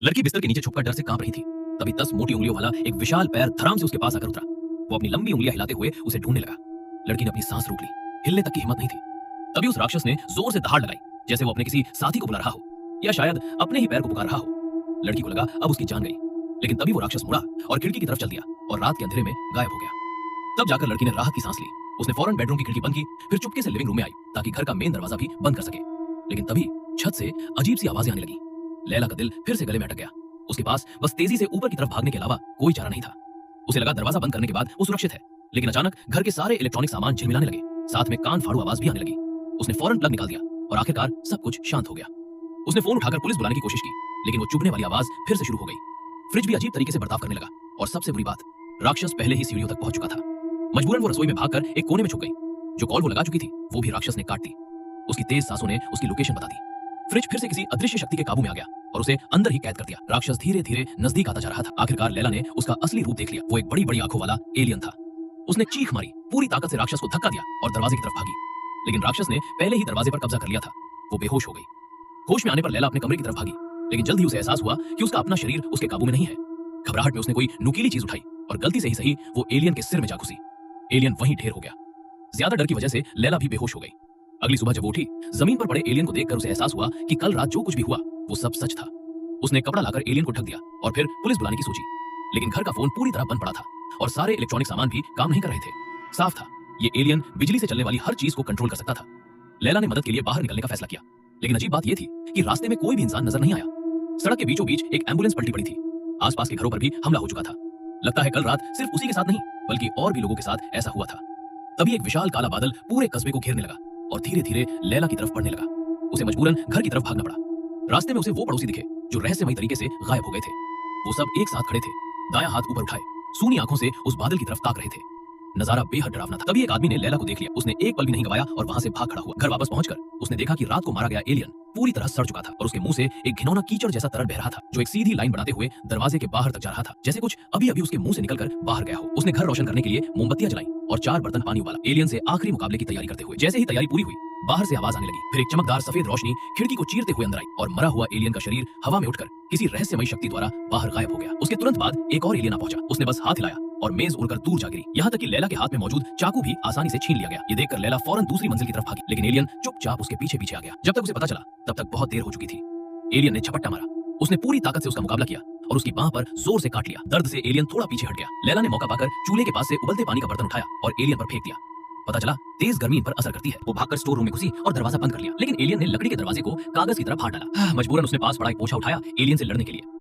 लड़की बिस्तर के नीचे छुपकर डर से कांप रही थी। तभी 10 मोटी उंगलियों वाला एक विशाल पैर धड़ाम से उसके पास आकर उतरा। वो अपनी लंबी उंगलियां हिलाते हुए उसे ढूंढने लगा। लड़की ने अपनी सांस रोक ली, हिलने तक की हिम्मत नहीं थी। तभी उस राक्षस ने जोर से दहाड़ लगाई, जैसे वो अपने किसी साथी को बुला रहा हो या शायद अपने ही पैर को पुकार रहा हो। लड़की को लगा अब उसकी जान गई, लेकिन तभी वो राक्षस मुड़ा और खिड़की की तरफ चल दिया और रात के अंधेरे में गायब हो गया। तब जाकर लड़की ने राहत की सांस ली। उसने फौरन बेडरूम की खिड़की बंद की, फिर चुपके से लिविंग रूम में आई ताकि घर का मेन दरवाजा भी बंद कर सके। लेकिन तभी छत से अजीब सी आवाजें आने लगी। लैला का दिल फिर से गले में अटक गया। उसके पास बस तेजी से ऊपर की तरफ भागने के अलावा कोई चारा नहीं था। उसे लगा दरवाजा बंद करने के बाद वो सुरक्षित है, लेकिन अचानक घर के सारे इलेक्ट्रॉनिक सामान झिलमिलाने लगे, साथ में कान फाड़ू आवाज भी आने लगी। उसने फौरन प्लग निकाल दिया और आखिरकार सब कुछ शांत हो गया। उसने फोन उठाकर पुलिस बुलाने की कोशिश की, लेकिन वो चुभने वाली आवाज फिर से शुरू हो गई। फ्रिज भी अजीब तरीके से बर्ताव करने लगा और सबसे बुरी बात, राक्षस पहले ही सीढ़ियों तक पहुंच चुका था। मजबूरन वो रसोई में भागकर एक कोने में छुप गई। जो कॉल वो लगा चुकी थी वो भी राक्षस ने काट दी। उसकी तेज सांसों ने उसकी लोकेशन बता दी। फ्रिज फिर से किसी अदृश्य शक्ति के काबू में आ गया और उसे अंदर ही कैद कर दिया। राक्षस धीरे धीरे नजदीक आता जा रहा था। आखिरकार लैला ने उसका असली रूप देख लिया। वो एक बड़ी बड़ी आंखों वाला एलियन था। उसने चीख मारी, पूरी ताकत से राक्षस को धक्का दिया और दरवाजे की तरफ भागी। लेकिन राक्षस ने पहले ही दरवाजे पर कब्जा कर लिया था। वो बेहोश हो गई। होश में आने पर लैला अपने कमरे की तरफ भागी, लेकिन जल्द ही उसे एहसास हुआ कि उसका अपना शरीर उसके काबू में नहीं है। घबराहट में उसने कोई नुकीली चीज उठाई और गलती से ही सही वो एलियन के सिर में जा घुसी। एलियन वहीं ढेर हो गया। ज्यादा डर की वजह से लैला भी बेहोश हो गई। अगली सुबह जब वो उठी, जमीन पर पड़े एलियन को देखकर उसे एहसास हुआ कि कल रात जो कुछ भी हुआ वो सब सच था। उसने कपड़ा लाकर एलियन को ढक दिया और फिर पुलिस बुलाने की सोची, लेकिन घर का फोन पूरी तरह बंद पड़ा था और सारे इलेक्ट्रॉनिक सामान भी काम नहीं कर रहे थे। साफ था, ये एलियन बिजली से चलने वाली हर चीज को कंट्रोल कर सकता था। लैला ने मदद के लिए बाहर निकलने का फैसला किया, लेकिन अजीब बात यह थी कि रास्ते में कोई भी इंसान नजर नहीं आया। सड़क के बीचों बीच एक एम्बुलेंस पलटी पड़ी थी। आसपास के घरों पर भी हमला हो चुका था। लगता है कल रात सिर्फ उसी के साथ नहीं, बल्कि और भी लोगों के साथ ऐसा हुआ था। तभी एक विशाल काला बादल पूरे कस्बे को घेरने लगा और धीरे धीरे लैला की तरफ बढ़ने लगा। उसे मजबूरन घर की तरफ भागना पड़ा। रास्ते में उसे वो पड़ोसी दिखे जो रहस्यमयी तरीके से गायब हो गए थे। वो सब एक साथ खड़े थे, दायां हाथ ऊपर उठाए, सूनी आंखों से उस बादल की तरफ ताक रहे थे। नजारा बेहद डरावना था। तभी एक आदमी ने लैला को देख लिया। उसने एक पल भी नहीं गवाया और वहां से भाग खड़ा हुआ। घर वापस पहुंचकर उसने देखा कि रात को मारा गया एलियन पूरी तरह सड़ चुका था और उसके मुंह से एक घिनौना कीचड़ जैसा तरल बह रहा था, जो एक सीधी लाइन बनाते हुए दरवाजे के बाहर तक जा रहा था, जैसे कुछ अभी अभी उसके मुंह से निकलकर बाहर गया हो। उसने घर रोशन करने के लिए मोमबत्तियां जलाई और 4 बर्तन पानी उबाला, एलियन से आखिरी मुकाबले की तैयारी करते हुए। जैसे ही तैयारी पूरी हुई, बाहर से आवाज आने लगी। फिर एक चमकदार सफेद रोशनी खिड़की को चीरते हुए अंदर आई और मरा हुआ एलियन का शरीर हवा में उठकर किसी रहस्यमयी शक्ति द्वारा बाहर गायब हो गया। उसके तुरंत बाद एक और एलियन आ पहुंचा। उसने बस हाथ हिलाया और मेज उड़कर दूर जा गिरी। यहाँ तक कि लैला के हाथ में मौजूद चाकू भी आसानी से छीन लिया गया। ये देखकर लैला फौरन दूसरी मंजिल की तरफ भागी, लेकिन एलियन चुपचाप उसके पीछे पीछे आ गया। जब तक उसे पता चला तब तक बहुत देर हो चुकी थी। एलियन ने झपट्टा मारा। उसने पूरी ताकत से उसका मुकाबला किया और उसकी बांह पर जोर से काट लिया। दर्द से एलियन थोड़ा पीछे हट गया। लैला ने मौका पाकर चूल्हे के पास से उबलते पानी का बर्तन उठाया और एलियन पर फेंक दिया। पता चला तेज गर्मी इन पर असर करती है। वो भागकर स्टोर रूम में घुसी और दरवाजा बंद कर लिया, लेकिन एलियन ने लकड़ी के दरवाजे को कागज की तरह फाड़ डाला। मजबूरन उसने पास पड़ा एक पोछा उठाया एलियन से लड़ने के लिए।